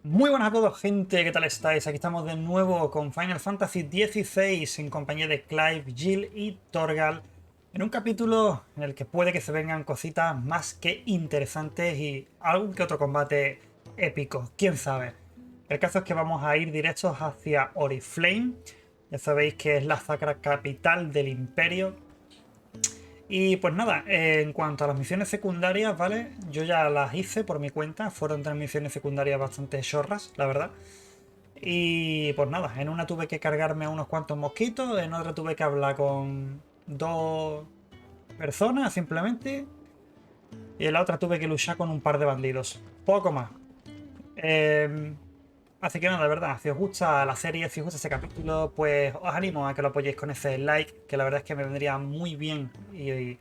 Muy buenas a todos, gente, ¿qué tal estáis? Aquí estamos de nuevo con Final Fantasy XVI en compañía de Clive, Jill y Torgal, en un capítulo en el que puede que se vengan cositas más que interesantes y algún que otro combate épico, quién sabe. El caso es que vamos a ir directos hacia ORIFLAMME, ya sabéis que es la sacra capital del Imperio. Y pues nada, en cuanto a las misiones secundarias, ¿vale? Yo ya las hice por mi cuenta, fueron 3 misiones secundarias bastante chorras, la verdad. Y pues nada, en una tuve que cargarme a unos cuantos mosquitos, en otra tuve que hablar con 2 personas simplemente, y en la otra tuve que luchar con un par de bandidos. Poco más. Eh, Así que nada, de verdad, si os gusta la serie, si os gusta ese capítulo, pues os animo a que lo apoyéis con ese like, que la verdad es que me vendría muy bien y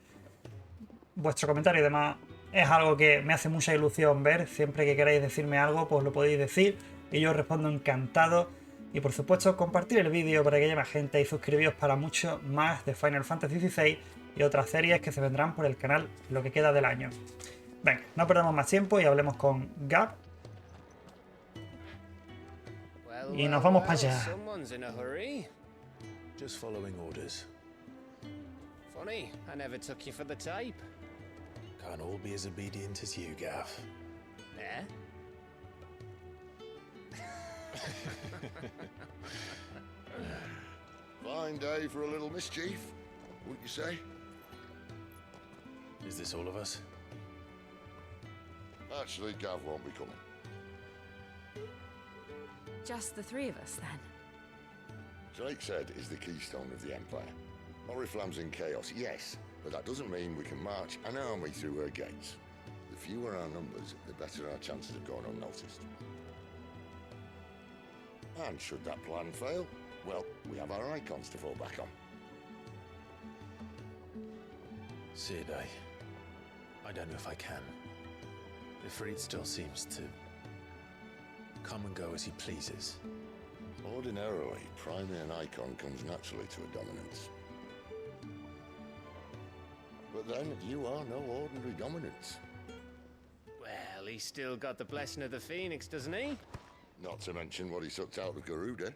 vuestro comentario y demás es algo que me hace mucha ilusión ver. Siempre que queráis decirme algo, pues lo podéis decir y yo respondo encantado. Y por supuesto, compartir el vídeo para que llegue más gente y suscribiros para mucho más de Final Fantasy XVI y otras series que se vendrán por el canal lo que queda del año. Venga, no perdamos más tiempo y hablemos con Gab. Y nos vamos para allá. Someone's in a hurry. Just following orders. Funny, I never took you for the type. Can't all be as obedient as you, Gav. Eh? Fine day for a little mischief, wouldn't you say? Is this all of us? Actually, Gav won't be coming. Just the three of us, then? Drake said is the keystone of the Empire. ORIFLAMME's in chaos, yes, but that doesn't mean we can march an army through her gates. The fewer our numbers, the better our chances of going unnoticed. And should that plan fail, well, we have our icons to fall back on. Sid, I don't know if I can. Ifrit still seems to come and go as he pleases. Ordinarily, priming an icon comes naturally to a dominance. But then, you are no ordinary dominance. Well, he's still got the blessing of the Phoenix, doesn't he? Not to mention what he sucked out of Garuda.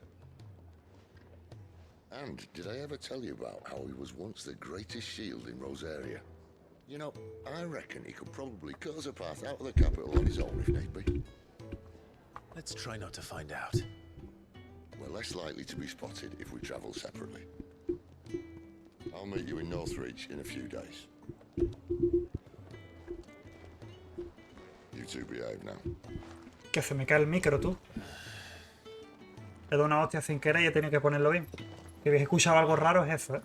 And did I ever tell you about how he was once the greatest shield in Rosaria? You know, I reckon he could probably cut us a path out of the capital on his own if need be. Let's try not to find out. We're less likely to be spotted if we travel separately. I'll meet you in Northreach in a few days. You two behave now. Que se me cae el micro, tú. Le doy una hostia sin querer y he tenido que ponerlo bien. Que habéis escuchado algo raro es eso, ¿eh?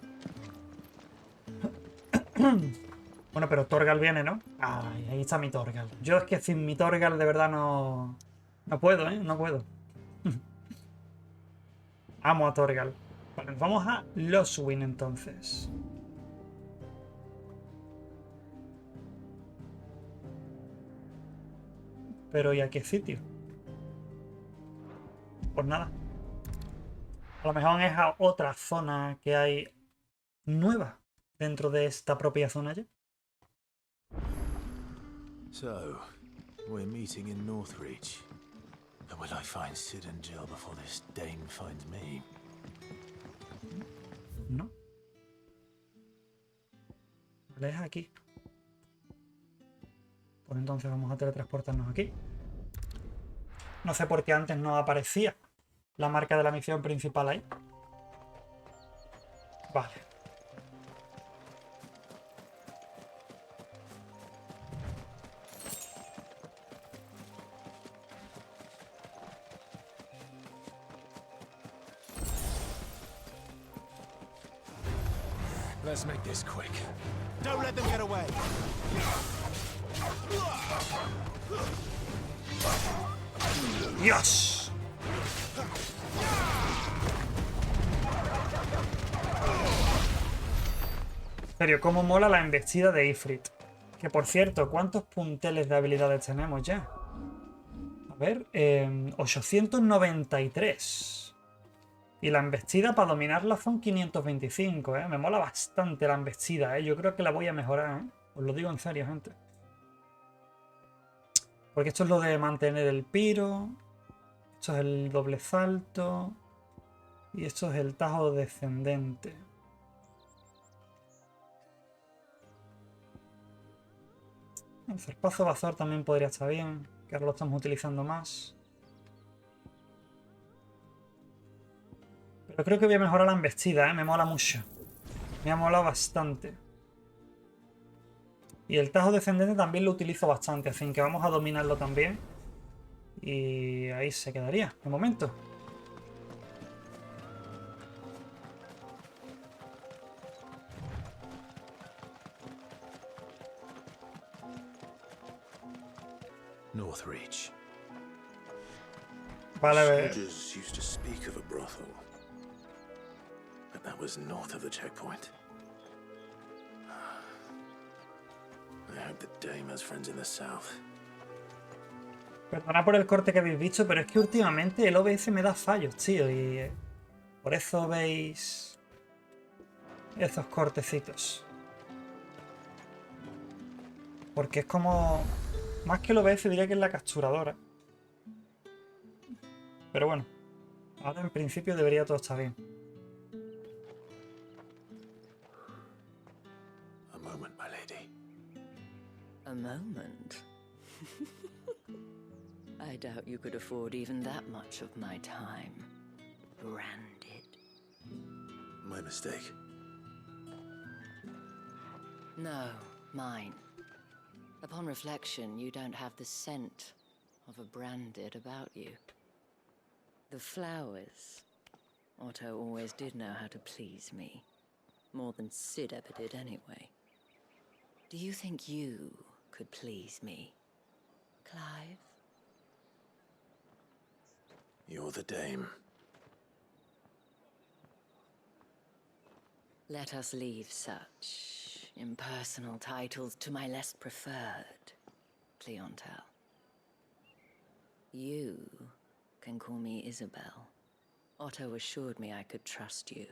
Bueno, pero Torgal viene, ¿no? Ay, ahí está mi Torgal. Yo es que sin mi Torgal de verdad no... No puedo, ¿eh? No puedo. Amo a Torgal. Vale, nos vamos a Loswyn entonces. Pero ¿y a qué sitio? Pues nada. A lo mejor es a otra zona que hay nueva dentro de esta propia zona ya. So, we're meeting in Northreach. But will I find Sid and Jill before this dame finds me? No. Vale, es aquí. Pues entonces vamos a teletransportarnos aquí. No sé por qué antes no aparecía la marca de la misión principal ahí. Vale. Let's make this quick. Don't let them get away. ¡Dios! En serio, cómo mola la embestida de Ifrit. Que por cierto, ¿cuántos punteles de habilidades tenemos ya? A ver, 893. Y la embestida para dominarla son 525, ¿eh? Me mola bastante la embestida, ¿eh? Yo creo que la voy a mejorar, ¿eh? Os lo digo en serio, gente. Porque esto es lo de mantener el piro. Esto es el doble salto. Y esto es el tajo descendente. El zarpazo bazar también podría estar bien, que ahora lo estamos utilizando más. Pero creo que voy a mejorar la embestida, ¿eh? Me mola mucho. Me ha molado bastante. Y el tajo descendente también lo utilizo bastante, así que vamos a dominarlo también. Y ahí se quedaría, de momento. Northreach. Vale, a ver. Soldiers used to speak of a brothel, but that was north of the checkpoint. I hope the dame has friends in the south. Perdona por el corte que habéis visto, pero es que últimamente el OBS me da fallos, tío. Y por eso veis esos cortecitos. Porque es como... Más que el OBS diría que es la capturadora. Pero bueno. Ahora en principio debería todo estar bien. A moment, my lady. A moment? I doubt you could afford even that much of my time. Branded. My mistake. No, mine. Upon reflection, you don't have the scent of a branded about you. The flowers. Otto always did know how to please me. More than Sid ever did anyway. Do you think you could please me, Clive? You're the dame. Let us leave such impersonal titles to my less preferred clientele. You can call me Isabel. Otto assured me I could trust you.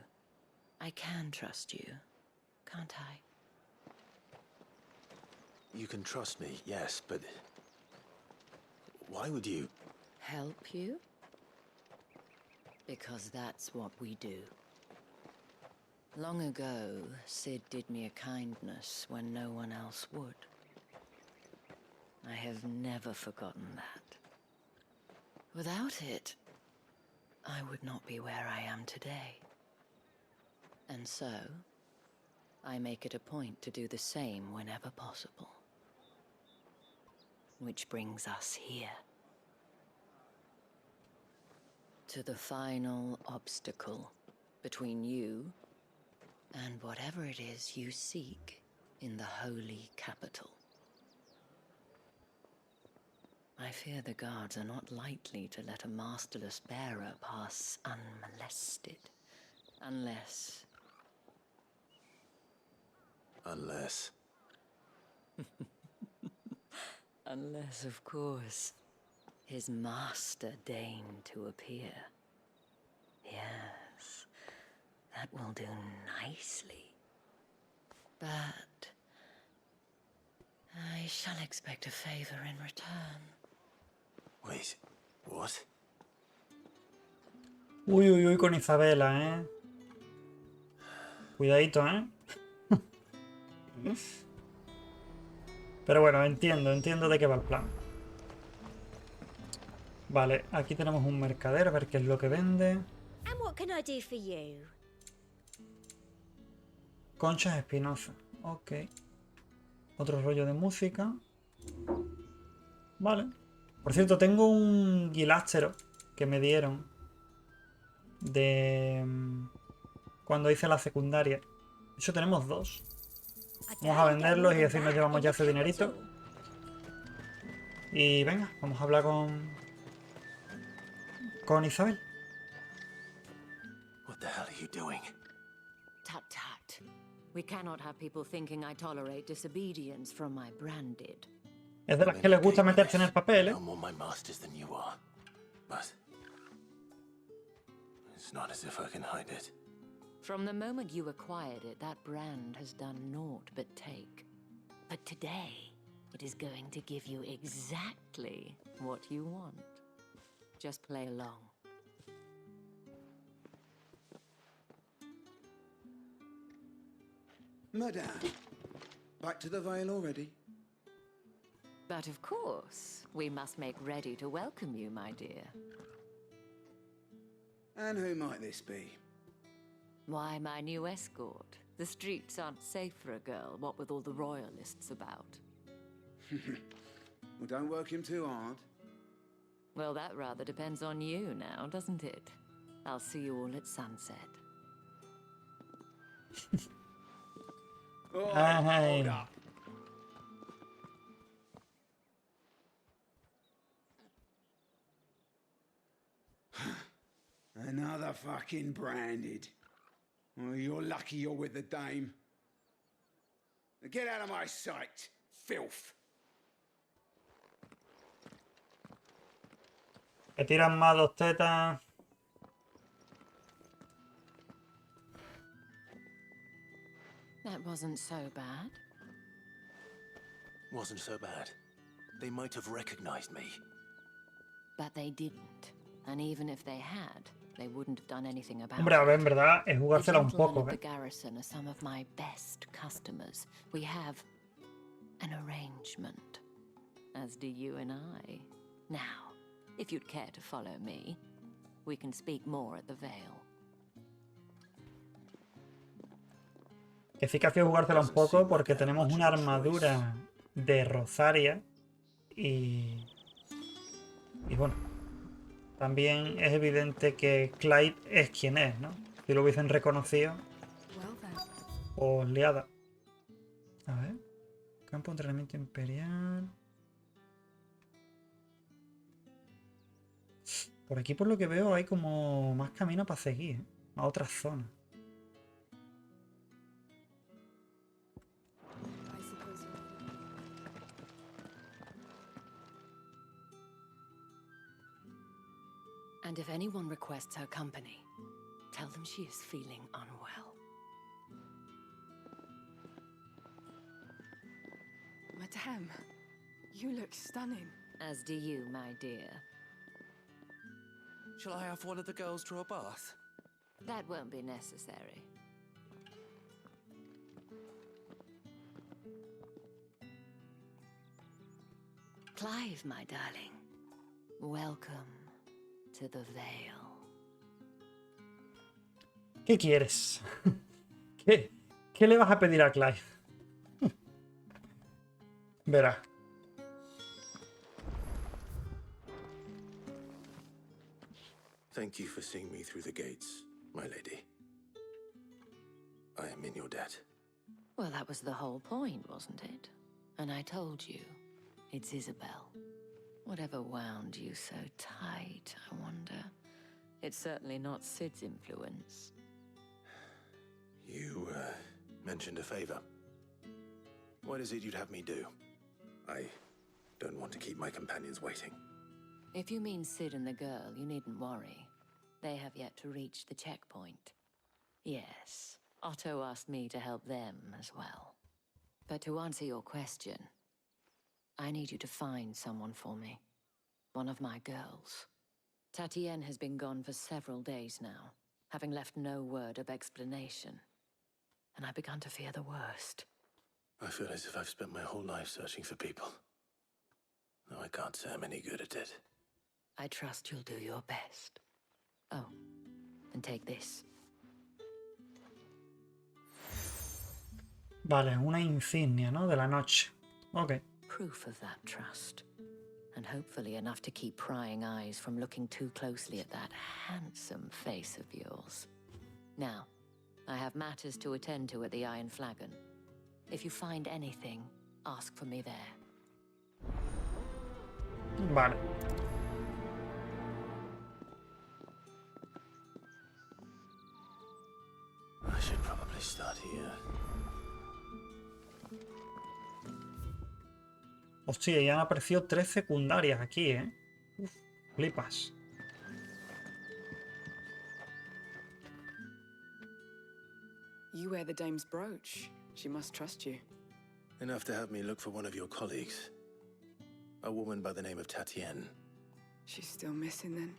I can trust you, can't I? You can trust me, yes, but why would you? Help you? Because that's what we do. Long ago, Sid did me a kindness when no one else would. I have never forgotten that. Without it, I would not be where I am today. And so, I make it a point to do the same whenever possible. Which brings us here. To the final obstacle between you and whatever it is you seek in the holy capital. I fear the guards are not likely to let a masterless bearer pass unmolested. Unless... Unless. Unless, of course, his master deigned to appear. Yes, that will do nicely. But I shall expect a favor in return. Wait, what? Uy, uy, uy, con Isabela, ¿eh? Cuidadito, ¿eh? Pero bueno, entiendo de qué va el plan. Vale, aquí tenemos un mercader, a ver qué es lo que vende. And what can I do for you? Conchas espinosas, ok. Otro rollo de música. Vale. Por cierto, tengo un guilástero que me dieron de cuando hice la secundaria. De hecho, tenemos dos. Vamos a venderlos y así nos llevamos ya ese dinerito. Y venga, vamos a hablar con Isabel. What the hell are you doing? Tut tut. We cannot have people thinking I tolerate disobedience from my branded. Es de las que les gusta meterse en el papel, ¿eh? No more my masters than you are, but it's not as if I can hide it. From the moment you acquired it, that brand has done naught but take. But today, it is going to give you exactly what you want. Just play along. Madame, back to the Vale already? But of course, we must make ready to welcome you, my dear. And who might this be? Why, my new escort. The streets aren't safe for a girl, what with all the royalists about. Well, don't work him too hard. Well, that rather depends on you now, doesn't it? I'll see you all at sunset. Oh, Hey. hold up. Another fucking branded. Well, you're lucky you're with the dame. Now get out of my sight, filth. Que tiran más dos tetas. That wasn't so bad. Wasn't so bad. They might have recognized me. But they didn't. And even if they had, they wouldn't have done anything about Hombre, a ver, it. en verdad es The jugársela un gentlemen poco, of the ¿eh? garrison are some of my best customers. We have an arrangement, as do you and I. Now, if you'd care to follow me, we can speak more at the Vale. Que sí que hacía jugársela un poco porque tenemos una armadura de Rosaria y bueno, también es evidente que Clyde es quien es, ¿no? Si lo hubiesen reconocido, Well then. o liada. A ver, campo de entrenamiento imperial. Por aquí, por lo que veo, hay como más camino para seguir, ¿eh? A otras zonas. I suppose you're And if anyone requests her company, tell them she is feeling unwell. Madame, you look stunning. As do you, my dear. Shall I have one of the girls draw a bath? That won't be necessary. Clive, my darling. Welcome to the Vale. ¿Qué quieres? ¿Qué le vas a pedir a Clive? Verá. Thank you for seeing me through the gates, my lady. I am in your debt. Well, that was the whole point, wasn't it? And I told you, it's Isabel. Whatever wound you so tight, I wonder. It's certainly not Sid's influence. You, mentioned a favor. What is it you'd have me do? I don't want to keep my companions waiting. If you mean Sid and the girl, you needn't worry. They have yet to reach the checkpoint. Yes, Otto asked me to help them as well. But to answer your question, I need you to find someone for me. One of my girls. Tatienne has been gone for several days now, having left no word of explanation. And I've begun to fear the worst. I feel as if I've spent my whole life searching for people. Though I can't say I'm any good at it. I trust you'll do your best. Oh, and take this. Vale, una insignia, ¿no? De la noche. Ok. Proof of that trust. And hopefully enough to keep prying eyes from looking too closely at that handsome face of yours. Now, I have matters to attend to at the Iron Flagon. If you find anything, ask for me there. Vale. I should probably start here. Hostia, ya han aparecido 3 secundarias aquí, ¿eh? Uf, flipas. You wear the dame's brooch. She must trust you. Enough to have me look for one of your colleagues. A woman by the name of Tatienne. She's still missing then.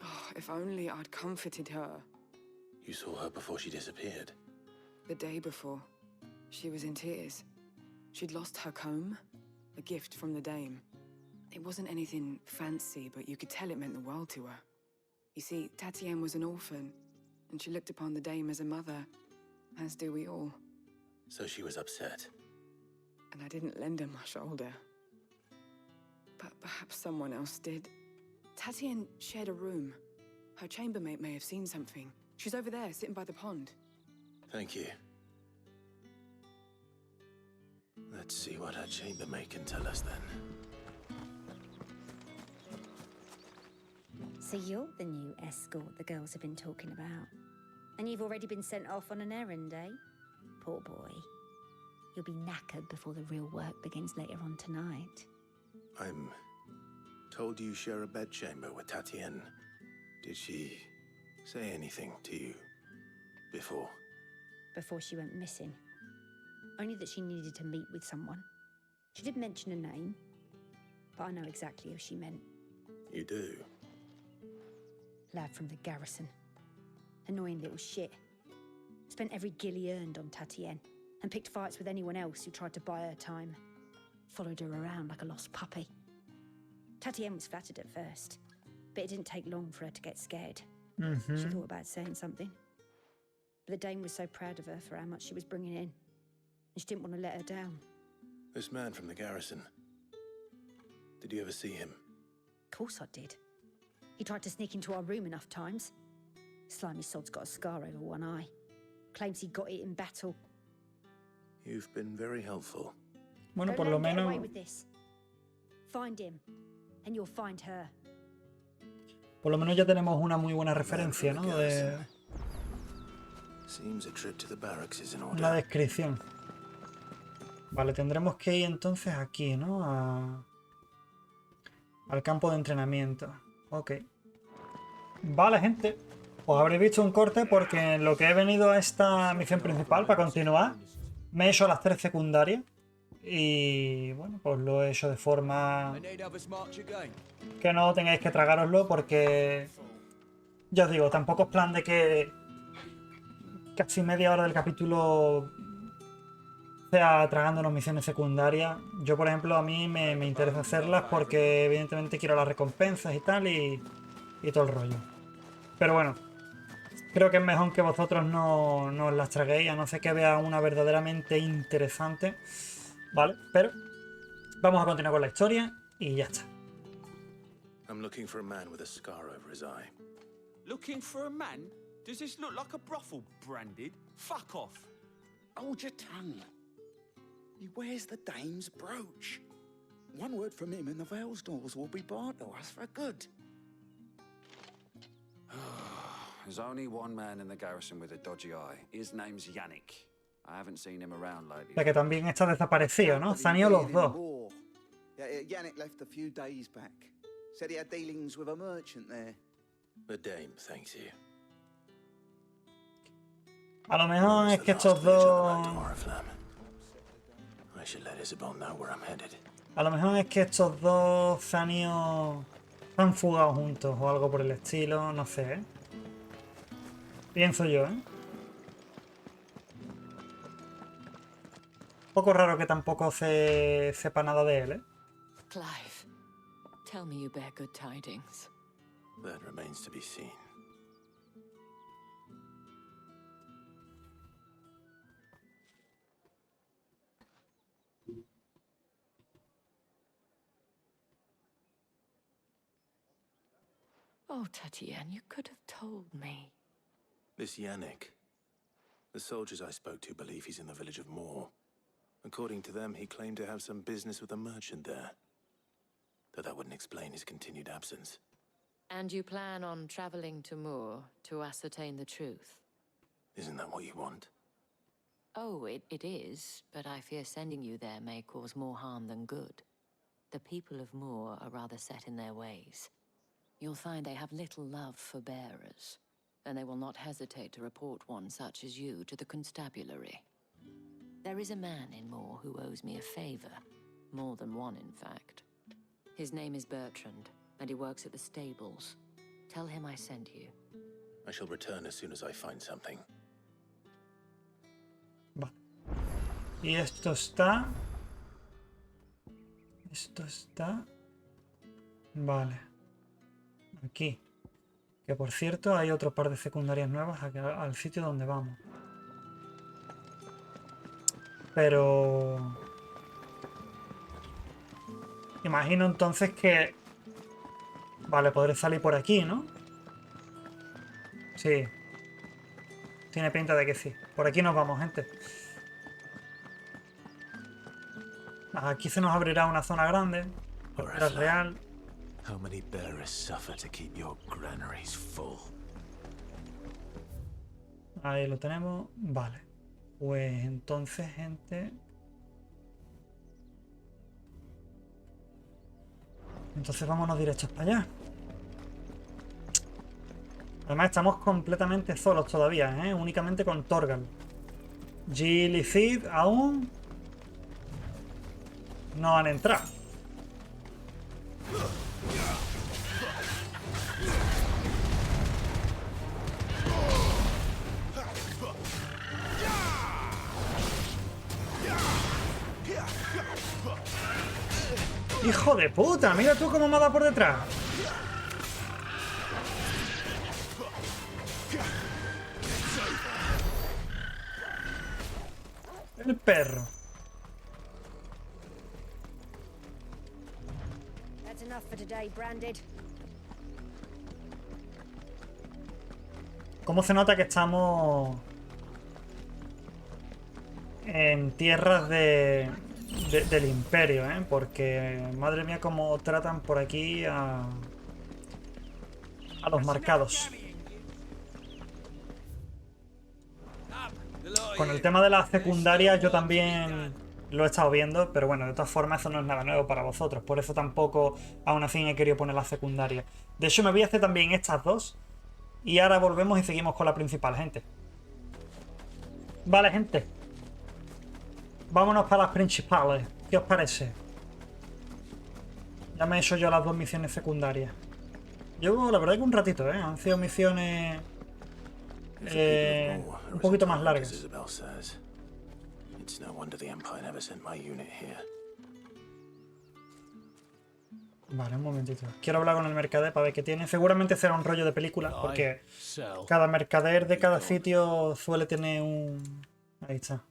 Oh, if only I'd comforted her. You saw her before she disappeared. The day before, she was in tears. She'd lost her comb, a gift from the dame. It wasn't anything fancy, but you could tell it meant the world to her. You see, Tatienne was an orphan, and she looked upon the dame as a mother, as do we all. So she was upset. And I didn't lend her my shoulder. But perhaps someone else did. Tatienne shared a room. Her chambermaid may have seen something. She's over there, sitting by the pond. Thank you. Let's see what her chambermaid can tell us then. So you're the new escort the girls have been talking about. And you've already been sent off on an errand, eh? Poor boy. You'll be knackered before the real work begins later on tonight. I'm told you share a bedchamber with Tatienne. Did she say anything to you before? Before she went missing. Only that she needed to meet with someone. She did mention a name, but I know exactly who she meant. You do? Lad from the garrison. Annoying little shit. Spent every gil he earned on Tatienne, and picked fights with anyone else who tried to buy her time. Followed her around like a lost puppy. Tatienne was flattered at first, but it didn't take long for her to get scared. She thought about saying something. But the dame was so proud of her for how much she was bringing in, and she didn't want to let her down. This man from the garrison. Did you ever see him? Of course I did. He tried to sneak into our room enough times. Slimy sod's got a scar over one eye. Claims he got it in battle. You've been very helpful. Bueno, Don't por let lo him get away menos... with this. Find him, and you'll find her. Por lo menos ya tenemos una muy buena referencia, ¿no? De Seems a trip to the barracks is in order. una descripción. Vale, tendremos que ir entonces aquí, ¿no? Al campo de entrenamiento. Ok. Vale, gente. Os habréis visto un corte porque en lo que he venido a esta misión principal para continuar, me he hecho las 3 secundarias. Y bueno, pues lo he hecho de forma que no tengáis que tragároslo porque, ya os digo, tampoco es plan de que casi media hora del capítulo sea tragándonos misiones secundarias. Yo, por ejemplo, a mí me interesa hacerlas porque evidentemente quiero las recompensas y tal y todo el rollo. Pero bueno, creo que es mejor que vosotros no os las traguéis, a no ser que vea una verdaderamente interesante. Vale, pero vamos a continuar con la historia y ya está. I'm looking for a man with a scar over his eye. Looking for a man? Does this look like a brothel, Branded? Fuck off. Hold your tongue. He wears the dame's brooch. One word from him and the Vale's doors will be barred to us for good. There's only one man in the garrison with a dodgy eye. His name's Yannick. I haven't seen him around lately. O sea que también está desaparecido, ¿no? Se han ido los dos. Yannick left a few days back. Said he had dealings with a merchant there. The dame thanks you. A lo mejor es que estos dos... ORIFLAMME. I should let Isabel know where I'm headed. A lo mejor es que estos dos se han ido... Se han fugado juntos o algo por el estilo, no sé, ¿eh? Pienso yo, ¿eh? Un poco raro que tampoco se sepa nada de él, ¿eh? Clive, tell me you bear good tidings. That remains to be seen. Oh, Tatienne, you could have told me. This Yannick. The soldiers I spoke to believe he's in the village of Moor. According to them, he claimed to have some business with a merchant there. Though that wouldn't explain his continued absence. And you plan on traveling to Moor to ascertain the truth? Isn't that what you want? Oh, it is, but I fear sending you there may cause more harm than good. The people of Moor are rather set in their ways. You'll find they have little love for bearers, and they will not hesitate to report one such as you to the constabulary. There is a man in Moor who owes me a favor. More than one, in fact. His name is Bertrand, and he works at the stables. Tell him I sent you. I shall return as soon as I find something. Vale. Y esto está... Vale. Aquí. Que por cierto hay otro par de secundarias nuevas al sitio donde vamos. Pero... Imagino entonces que... Vale, podré salir por aquí, ¿no? Sí. Tiene pinta de que sí. Por aquí nos vamos, gente. Aquí se nos abrirá una zona grande. Era real. How many bearers suffer to keep your granaries full? Ahí lo tenemos. Vale. Pues entonces, gente... Entonces vámonos directos para allá. Además estamos completamente solos todavía, ¿eh? Únicamente con Torgal. Jill y Cid aún no han entrado. ¡Hijo de puta! Mira tú cómo me ha dado por detrás. El perro. That's enough for today, Branded. ¿Cómo se nota que estamos en tierras del Imperio, ¿eh? Porque, madre mía, cómo tratan por aquí a los marcados. Con el tema de las secundarias yo también lo he estado viendo, pero bueno, de todas formas eso no es nada nuevo para vosotros. Por eso tampoco, aún así, he querido poner las secundarias. De hecho, me voy a hacer también estas dos. Y ahora volvemos y seguimos con la principal, gente. Vale, gente. Vámonos para las principales. ¿Qué os parece? Ya me he hecho yo las dos misiones secundarias. Llevo, la verdad, que un ratito, ¿eh? Han sido misiones... un poquito más largas. Vale, un momentito. Quiero hablar con el mercader para ver qué tiene. Seguramente será un rollo de película, porque cada mercader de cada sitio suele tener un... Ahí está.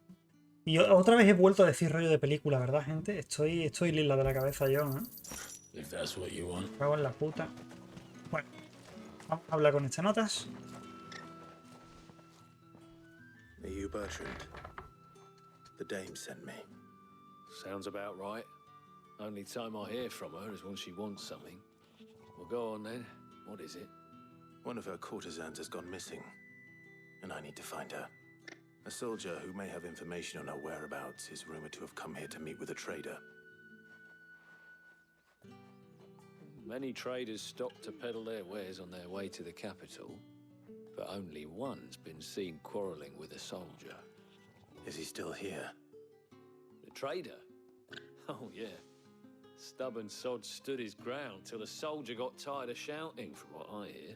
Y otra vez he vuelto a decir rollo de película, ¿verdad, gente? Estoy lila de la cabeza yo, ¿no? Me cago en la puta. Bueno, vamos a hablar con estas notas. Are you Bertrand? The dame sent me. Sounds about right. Only time I hear from her is when she wants something. Well, go on then. What is it? One of her courtesans has gone missing, and I need to find her. A soldier who may have information on her whereabouts is rumored to have come here to meet with a trader. Many traders stop to peddle their wares on their way to the capital, but only one's been seen quarreling with a soldier. Is he still here? The trader? Oh, yeah. Stubborn sod stood his ground till the soldier got tired of shouting, from what I hear.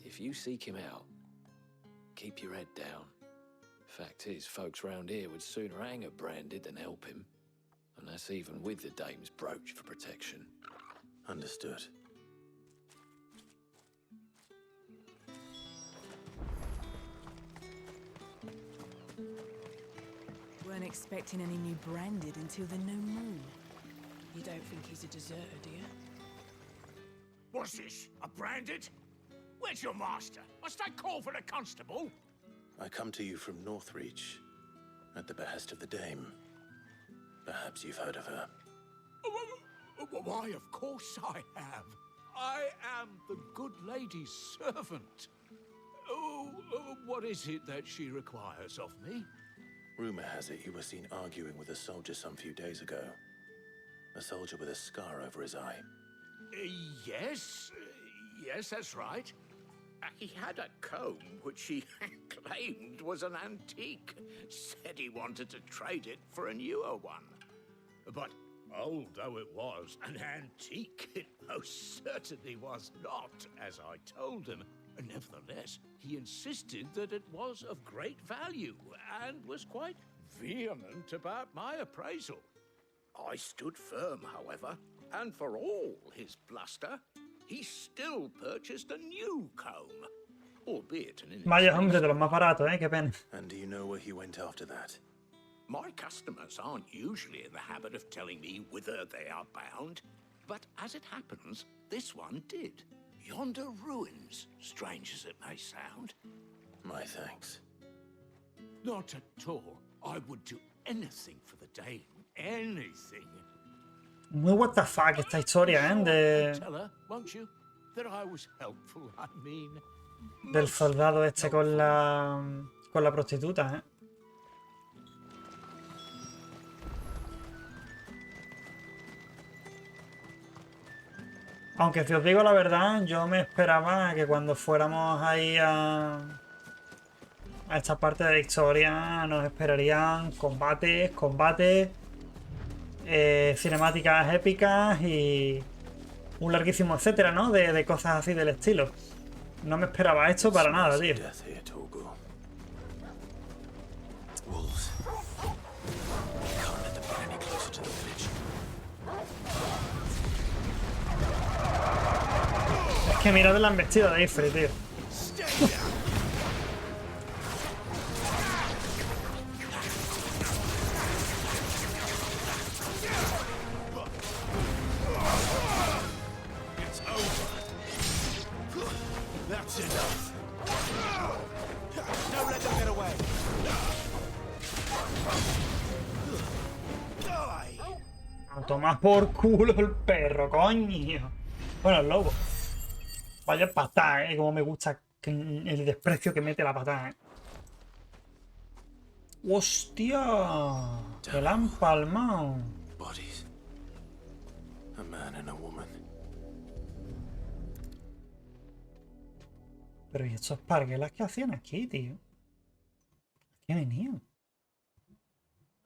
If you seek him out, keep your head down. Fact is, folks round here would sooner hang a Branded than help him. And that's even with the dame's brooch for protection. Understood. Weren't expecting any new Branded until the new moon. You don't think he's a deserter, do you? What's this? A Branded? Where's your master? Must I call for the constable? I come to you from Northreach, at the behest of the dame. Perhaps you've heard of her. Why, of course I have. I am the good lady's servant. What is it that she requires of me? Rumor has it you were seen arguing with a soldier some few days ago. A soldier with a scar over his eye. Yes, that's right. He had a comb which he claimed was an antique. Said he wanted to trade it for a newer one. But Old though it was, an antique it most certainly was not, as I told him. Nevertheless, he insisted that it was of great value, and was quite vehement about my appraisal. I stood firm, however, and for all his bluster, he still purchased a new comb, albeit an Vaya hombre, de los más baratos, qué pena. And do you know where he went after that? My customers aren't usually in the habit of telling me whither they are bound, but as it happens, this one did. Yonder ruins, strange as it may sound. My thanks. Not at all. I would do anything for the Dame. Anything. Muy what the fuck esta historia, Tell her, won't you? That I was helpful, I mean. Del soldado este con la prostituta, Aunque si os digo la verdad, yo me esperaba que cuando fuéramos ahí a esta parte de la historia nos esperarían combates, cinemáticas épicas y un larguísimo etcétera, ¿no? De cosas así del estilo. No me esperaba esto para nada, tío. Es que mirad la embestida de Ifrit, tío. Toma por culo el perro, coño. Bueno, el lobo. Vaya patada, como me gusta el desprecio que mete la patada, ¡Hostia! ¡Que la han palmado! Bodies. A man and a woman. Pero ¿y estos parguelas qué hacían aquí, tío? ¿Qué venían?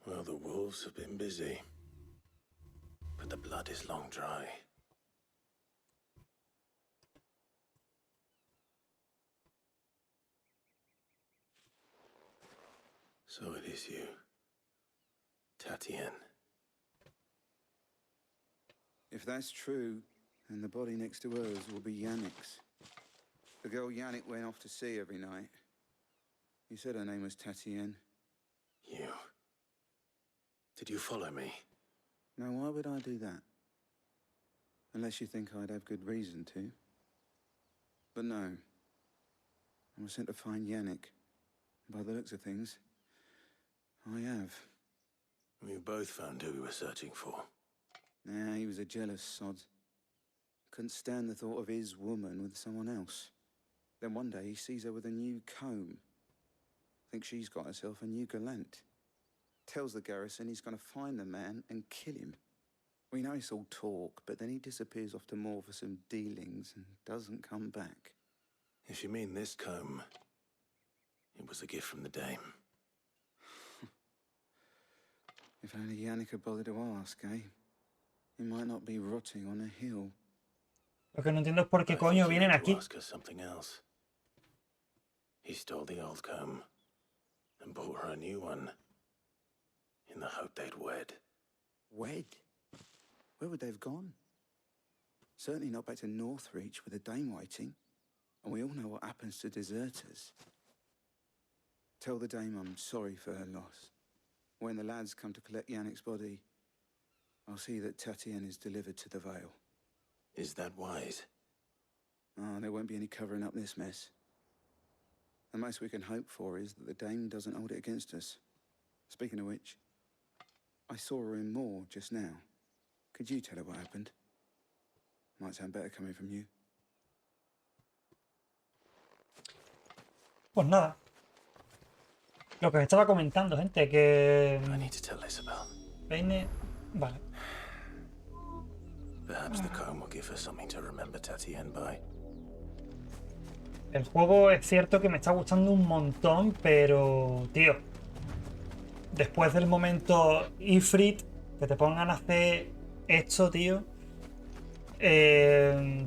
Well, the wolves have been busy. But the blood is long dry. So it is you, Tatienne. If that's true, then the body next to hers will be Yannick's. The girl Yannick went off to sea every night. You said her name was Tatienne. You. Did you follow me? Now, why would I do that? Unless you think I'd have good reason to. But no. I was sent to find Yannick. By the looks of things, I have. We both found who we were searching for. Nah, he was a jealous sod. Couldn't stand the thought of his woman with someone else. Then one day he sees her with a new comb. Thinks she's got herself a new gallant. Tells the garrison he's going to find the man and kill him. We know it's all talk, but then he disappears off to Moor for some dealings and doesn't come back. If you mean this comb, it was a gift from the Dame. If only Yannick had bothered to ask, eh? He might not be rotting on a hill. Lo que no entiendo es por qué coño vienen aquí. Ask her something else. He stole the old comb and bought her a new one in the hope they'd wed. Wed? Where would they have gone? Certainly not back to Northreach with a dame waiting. And we all know what happens to deserters. Tell the dame I'm sorry for her loss. When the lads come to collect Yannick's body, I'll see that Tatienne is delivered to the Vale. Is that wise? Oh, there won't be any covering up this mess. The most we can hope for is that the dame doesn't hold it against us. Speaking of which, I saw her in Moor just now. Could you tell her what happened? Might sound better coming from you. Pues nada. Lo que os estaba comentando, gente, que... I need to tell Isabel. Peine... Vale. Perhaps the comb will give her something to remember Tatienne by. El juego es cierto que me está gustando un montón, pero... Tío. Después del momento Ifrit, que te pongan a hacer esto, tío...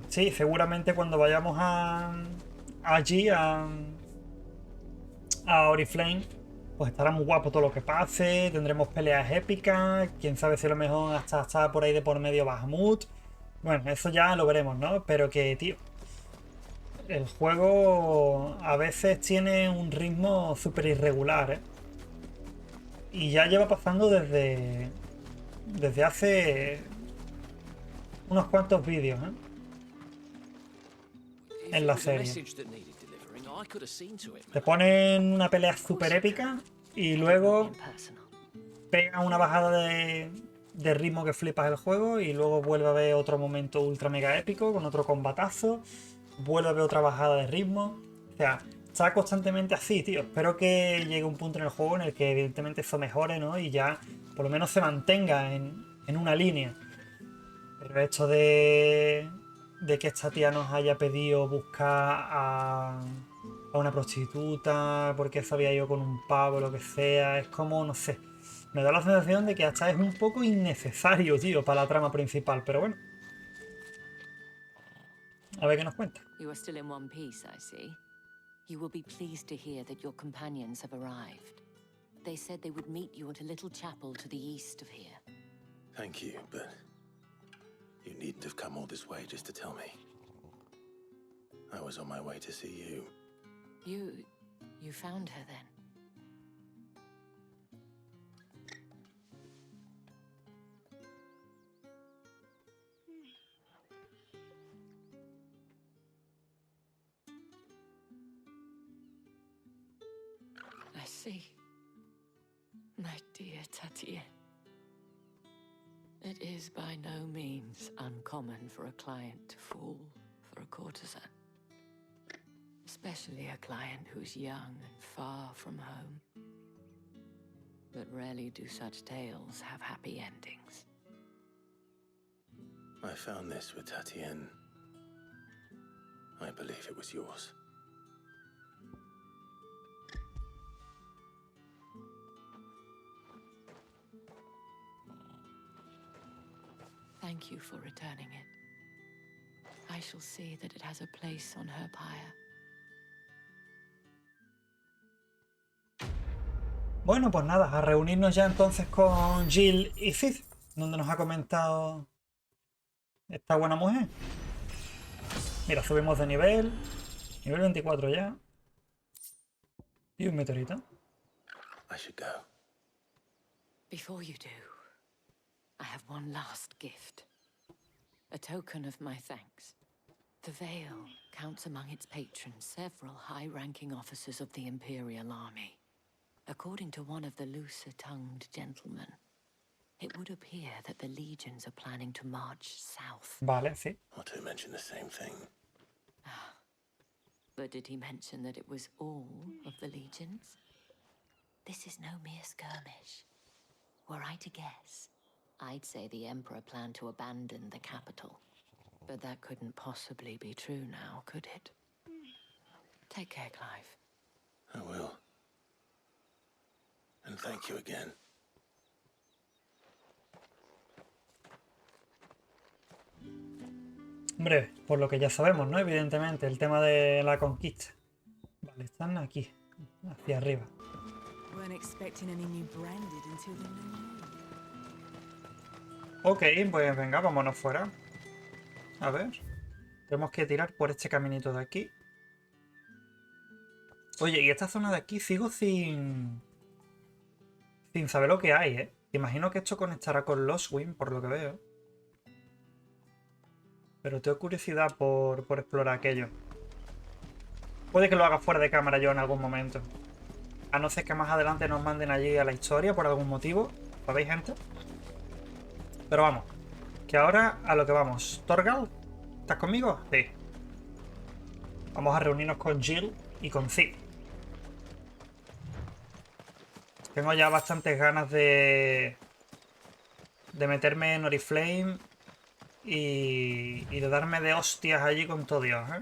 sí, seguramente cuando vayamos allí a Oriflame, pues estará muy guapo todo lo que pase, tendremos peleas épicas, quién sabe si a lo mejor hasta está por ahí de por medio Bahamut. Bueno, eso ya lo veremos, ¿no? Pero que, tío, el juego a veces tiene un ritmo súper irregular, ¿eh? Y ya lleva pasando desde hace unos cuantos vídeos, ¿eh? If En it la was a serie. message that needed delivering, I could have seen to it, Te man. ponen una pelea súper épica y luego pega una bajada de ritmo que flipas el juego y luego vuelve a haber otro momento ultra mega épico con otro combatazo, vuelve a haber otra bajada de ritmo. O sea, está constantemente así, tío. Espero que llegue un punto en el juego en el que evidentemente eso mejore, ¿no? Y ya por lo menos se mantenga en una línea. Pero esto de que esta tía nos haya pedido buscar a una prostituta porque eso había ido con un pavo o lo que sea, es como, no sé, me da la sensación de que hasta es un poco innecesario, tío, para la trama principal, pero bueno. A ver qué nos cuenta. You are still in one piece, I see. You will be pleased to hear that your companions have arrived. They said they would meet you at a little chapel to the east of here. Thank you, but you needn't have come all this way just to tell me. I was on my way to see you. You found her then? I see. My dear Tatienne. It is by no means uncommon for a client to fall for a courtesan. Especially a client who's young and far from home. But rarely do such tales have happy endings. I found this with Tatienne. I believe it was yours. Thank you for returning it. I shall see that it has a place on her pyre. Bueno, pues nada, a reunirnos ya entonces con Jill y Sid, donde nos ha comentado esta buena mujer. Mira, subimos de nivel 24 ya. Y un meteorito. I should go. Before you do, I have one last gift. A token of my thanks. The Vale counts among its patrons several high-ranking officers of the Imperial Army. According to one of the looser-tongued gentlemen, it would appear that the legions are planning to march south. Vale, sí. Not to mention the same thing. But did he mention that it was all of the legions? This is no mere skirmish. Were I to guess, I'd say the Emperor planned to abandon the capital. But that couldn't possibly be true now, could it? Take care, Clive. I will. And thank you again. Hombre, por lo que ya sabemos, ¿no? Evidentemente, el tema de la conquista. Vale, están aquí, hacia arriba. Ok, pues venga, vámonos fuera. A ver. Tenemos que tirar por este caminito de aquí. Oye, y esta zona de aquí sigo sin saber lo que hay, ¿eh? Imagino que esto conectará con Lostwind, por lo que veo. Pero tengo curiosidad por explorar aquello. Puede que lo haga fuera de cámara yo en algún momento. A no ser que más adelante nos manden allí a la historia por algún motivo. ¿Sabéis, gente? Pero vamos. Que ahora a lo que vamos. ¿Torgal? ¿Estás conmigo? Sí. Vamos a reunirnos con Jill y con Sid. Tengo ya bastantes ganas de meterme en Oriflame y de darme de hostias allí con todo Dios, ¿eh?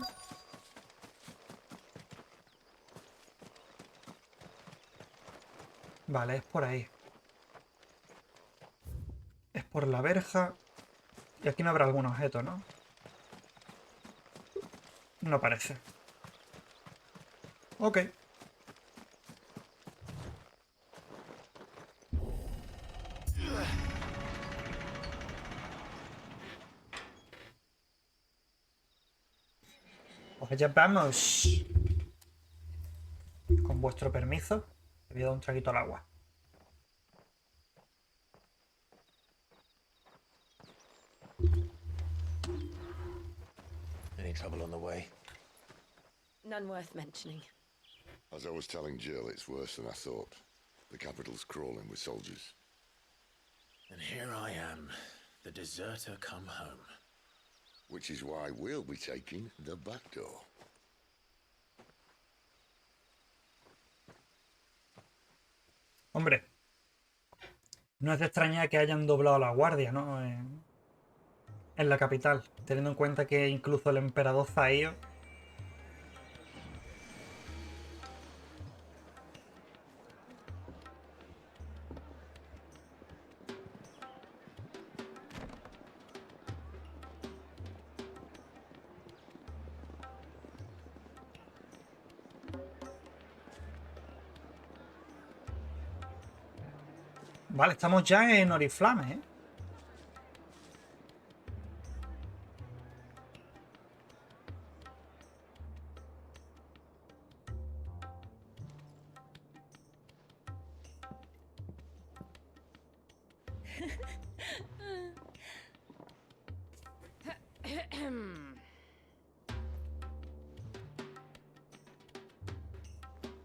Vale, es por ahí. Es por la verja. Y aquí no habrá algún objeto, ¿no? No parece. Ok. Pues ya vamos. Con vuestro permiso, le voy a dar un traguito al agua. Any trouble on the way? None worth mentioning. As I was telling Jill, it's worse than I thought. The capital's crawling with soldiers. And here I am, the deserter come home. Which is why we'll be taking the back door. Hombre, no es de extrañar que hayan doblado la guardia, ¿no? En la capital, teniendo en cuenta que incluso el emperador Zaío Vale, estamos ya en Oriflame, ¿eh?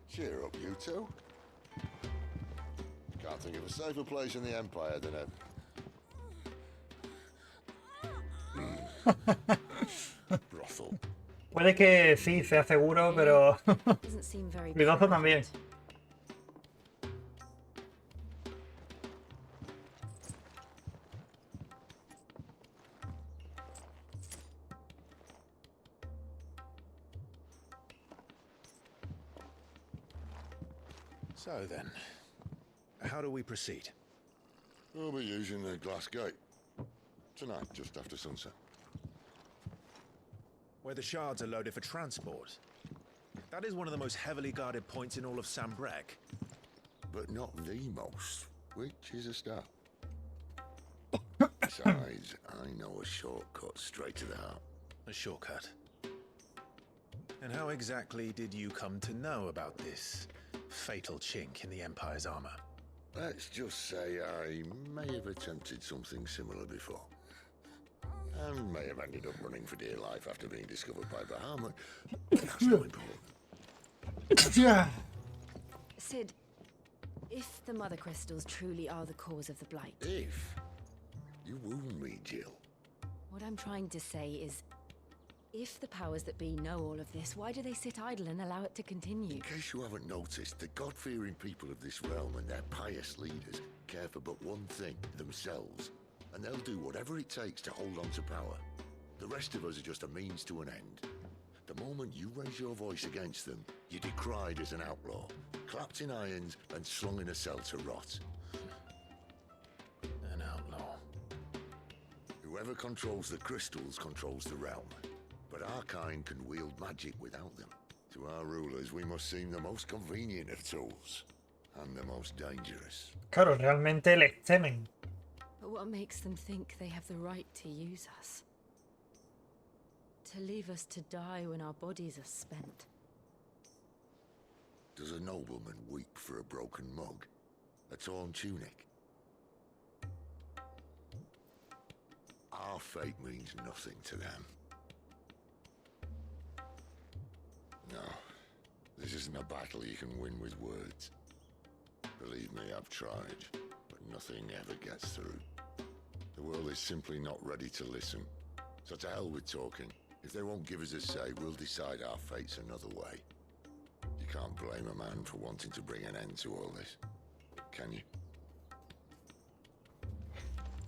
Cheer up, you two. Can't think of a safer place in the Empire than a... brothel. Puede que sí, sea seguro, pero cuidadoso también. So then, how do we proceed? We'll be using the glass gate. Tonight, just after sunset. Where the shards are loaded for transport. That is one of the most heavily guarded points in all of Sambrek. But not the most, which is a start. Besides, I know a shortcut straight to the heart. A shortcut. And how exactly did you come to know about this fatal chink in the Empire's armor? Let's just say I may have attempted something similar before. And may have ended up running for dear life after being discovered by Bahamut. That's not important. Sid, if the Mother Crystals truly are the cause of the Blight... If? You wound me, Jill. What I'm trying to say is, if the powers that be know all of this, why do they sit idle and allow it to continue? In case you haven't noticed, the God-fearing people of this realm and their pious leaders care for but one thing, themselves. And they'll do whatever it takes to hold on to power. The rest of us are just a means to an end. The moment you raise your voice against them, you're decried as an outlaw, clapped in irons and slung in a cell to rot. An outlaw. Whoever controls the crystals controls the realm. But our kind can wield magic without them. To our rulers, we must seem the most convenient of tools. And the most dangerous. Claro, realmente les temen. But what makes them think they have the right to use us? To leave us to die when our bodies are spent? Does a nobleman weep for a broken mug? A torn tunic? Our fate means nothing to them. No, this isn't a battle you can win with words. Believe me, I've tried, but nothing ever gets through. The world is simply not ready to listen. So to hell with talking. If they won't give us a say, we'll decide our fates another way. You can't blame a man for wanting to bring an end to all this, can you?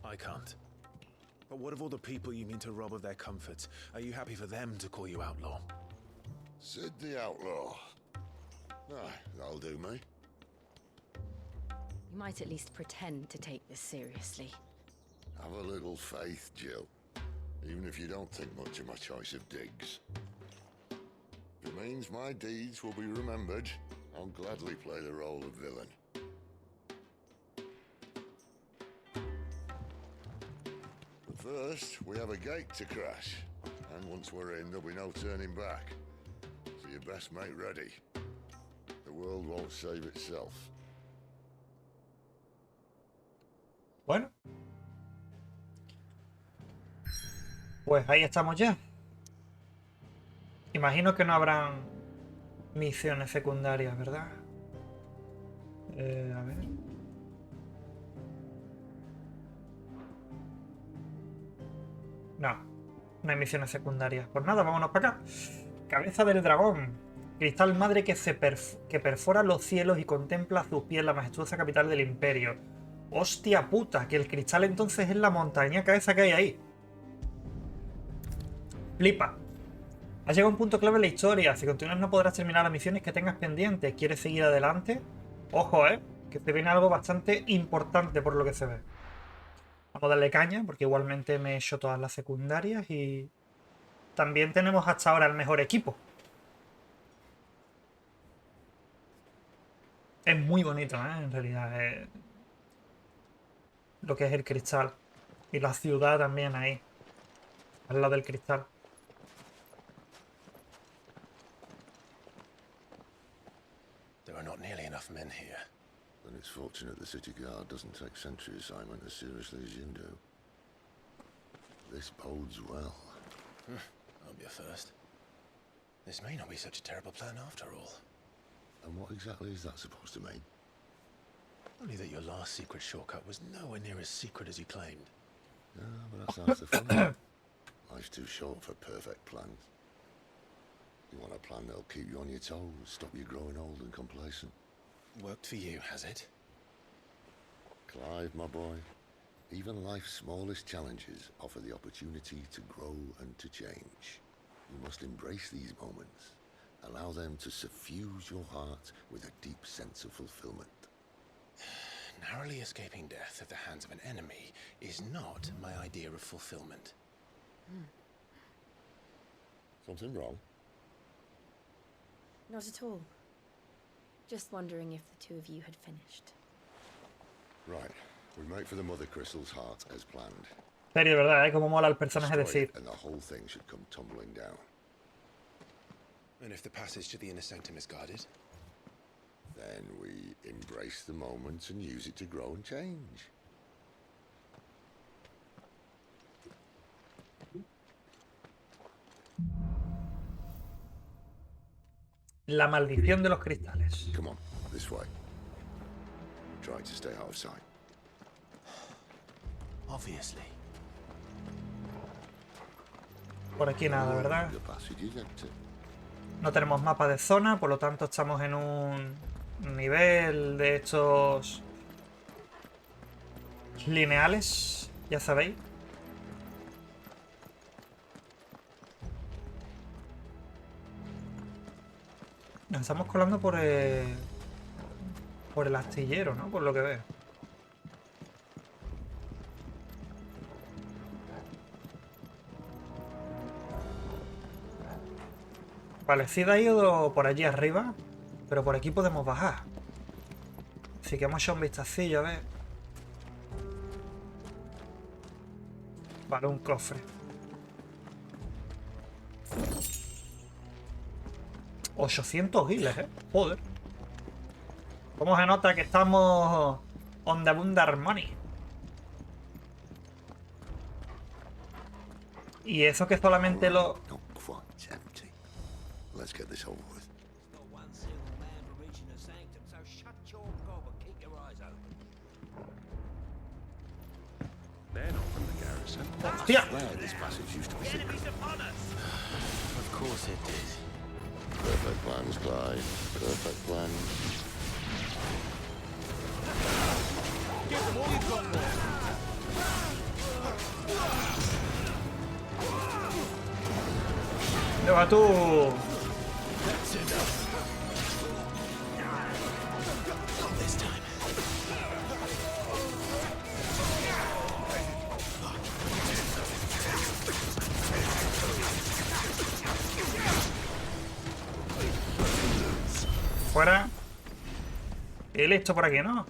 I can't. But what of all the people you mean to rob of their comforts? Are you happy for them to call you outlaw? Sid the Outlaw. Ah, that'll do me. You might at least pretend to take this seriously. Have a little faith, Jill. even if you don't think much of my choice of digs. If it means my deeds will be remembered, I'll gladly play the role of villain. But first, we have a gate to crash, and once we're in, there'll be no turning back. So you best make ready. The world won't save itself. Bueno. Pues ahí estamos ya. Imagino que no habrán misiones secundarias, ¿verdad? A ver. No hay misiones secundarias. Pues nada, vámonos para acá. Cabeza del dragón. Cristal madre que perfora los cielos y contempla a sus pies la majestuosa capital del imperio. Hostia puta, que el cristal entonces es la montaña cabeza que hay ahí. Flipa. Has llegado a un punto clave en la historia. Si continúas no podrás terminar las misiones que tengas pendientes. ¿Quieres seguir adelante? Ojo, que se viene algo bastante importante por lo que se ve. Vamos a darle caña, porque igualmente me he hecho todas las secundarias y también tenemos hasta ahora el mejor equipo. Es muy bonito, en realidad. Lo que es el cristal. Y la ciudad también ahí. Al lado del cristal. There are not nearly enough men here. Then it's fortunate the city guard doesn't take sentry assignment as seriously as you do. This bodes well. Won't be a first. This may not be such a terrible plan after all. And what exactly is that supposed to mean? Only that your last secret shortcut was nowhere near as secret as you claimed. Yeah, but that's half the fun. Life's too short for perfect plans. You want a plan that'll keep you on your toes, stop you growing old and complacent. Worked for you, has it? Clive, my boy, even life's smallest challenges offer the opportunity to grow and to change. You must embrace these moments. Allow them to suffuse your heart with a deep sense of fulfillment. Narrowly escaping death at the hands of an enemy is not my idea of fulfillment. Something wrong? Not at all. Just wondering if the two of you had finished. Right. We make for the Mother Crystal's heart as planned. Serio, de verdad, como mola el personaje de Sid. And the whole thing should come tumbling down. And if the passage to the inner sanctum is guarded? Then we embrace the moment and use it to grow and change. La maldición de los cristales. Come on, this way. Try to stay out of sight. Obviously. Por aquí nada, ¿verdad? The passage is empty. No tenemos mapa de zona, por lo tanto estamos en un nivel de estos lineales, ya sabéis. Nos estamos colando por el astillero, ¿no? Por lo que veo. Vale, Cid ha ido por allí arriba, pero por aquí podemos bajar. Así que hemos hecho un vistacillo, a ver. Vale, un cofre. 800 giles, joder. ¿Cómo se nota que estamos on the bundar money? Y eso que solamente lo... Let's get this over with. They're not from the garrison. Hostia. This passage used to be secret. Of course it did. Perfect plans, Clive. Perfect plans. Give them all you've got, boy. ¡Lleva tú! That's enough. Not this time. fuera. Y listo por aquí, ¿no?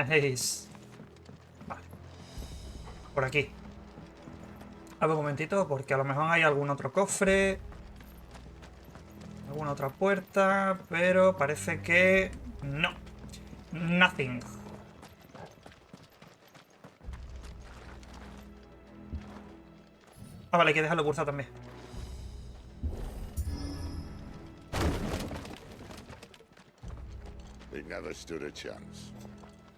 Nice. Vale. Por aquí. A ver un momentito, porque a lo mejor hay algún otro cofre. Alguna otra puerta, pero parece que no. Nothing. Ah, vale, hay que dejarlo pulsado también. They never stood a chance.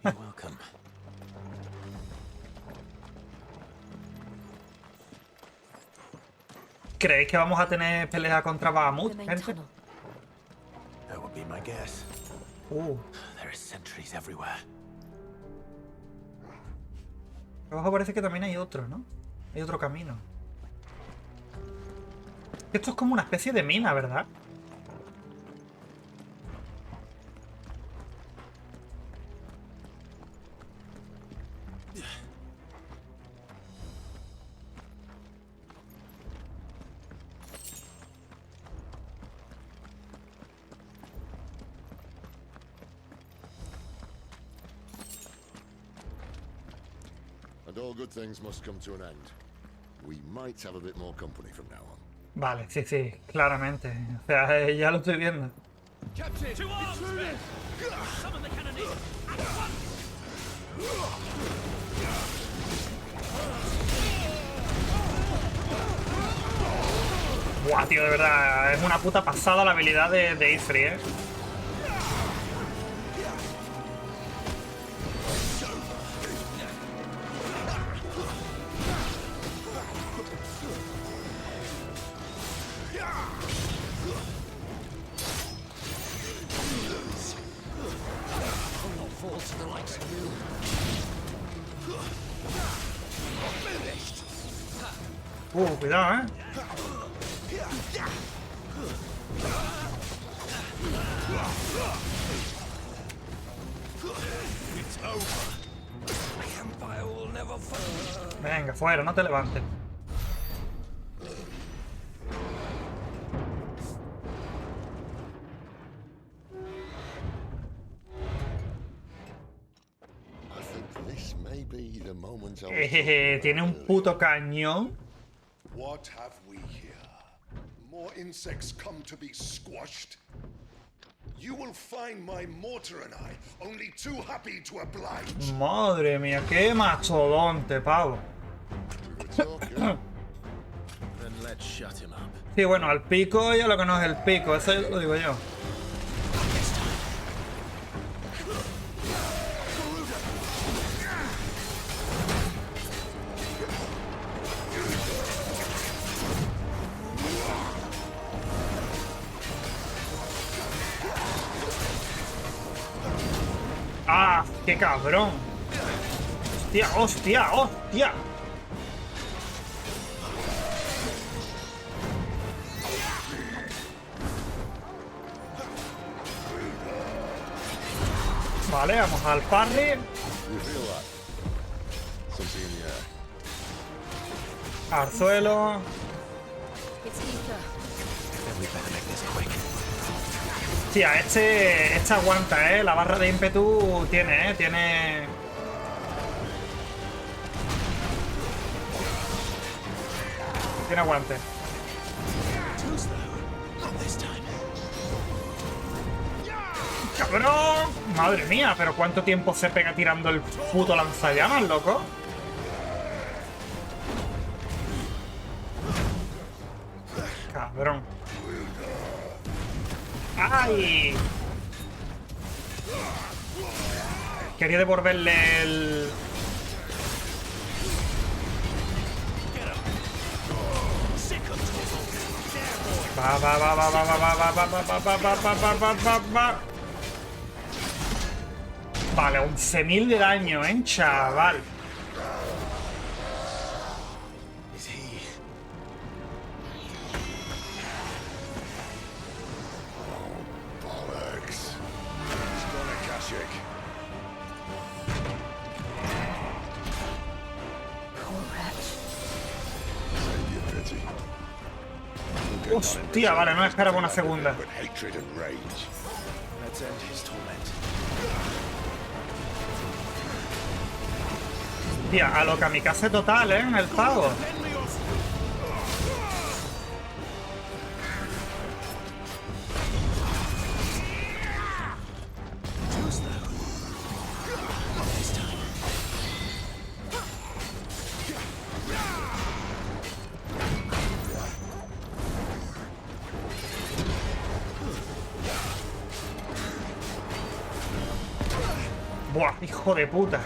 You're welcome. ¿Creéis que vamos a tener pelea contra Bahamut, gente? That would be my guess. There are sentries everywhere. Abajo parece que también hay otro, ¿no? Hay otro camino. Esto es como una especie de mina, ¿verdad? And all good things must come to an end. We might have a bit more company from now on. Vale, sí, sí, claramente. O sea, ya lo estoy viendo. Captain! To arms, men! Summon the cannoneer! At once! Buah, tío, de verdad, es una puta pasada la habilidad de Ifri, ¿eh? Cuidado, ¿eh? Venga, fuera, no te levantes. I think this may be the moment Tiene un puto cañón. What have we here? More insects come to be squashed? You will find my mortar and I only too happy to oblige. Madre mía, qué mastodonte, pavo. Then let's shut him up. Sí, bueno, al pico ya lo que no es el pico, eso lo digo yo. ¡Ah! ¡Qué cabrón! ¡Hostia, hostia, hostia! Vale, vamos al parry. Al suelo. Hostia, este aguanta, ¿eh? La barra de ímpetu tiene, ¿eh? Tiene aguante. ¡Cabrón! Madre mía, pero ¿cuánto tiempo se pega tirando el puto lanzallamas, loco? Cabrón. ¡Ay! Quería devolverle el... Va. Vale, 11.000 de daño, chaval. Hostia, vale, no esperaba una segunda. Let's end his torment. Tía, a lo kamikaze total, ¿eh? El pavo. Buah, hijo de puta.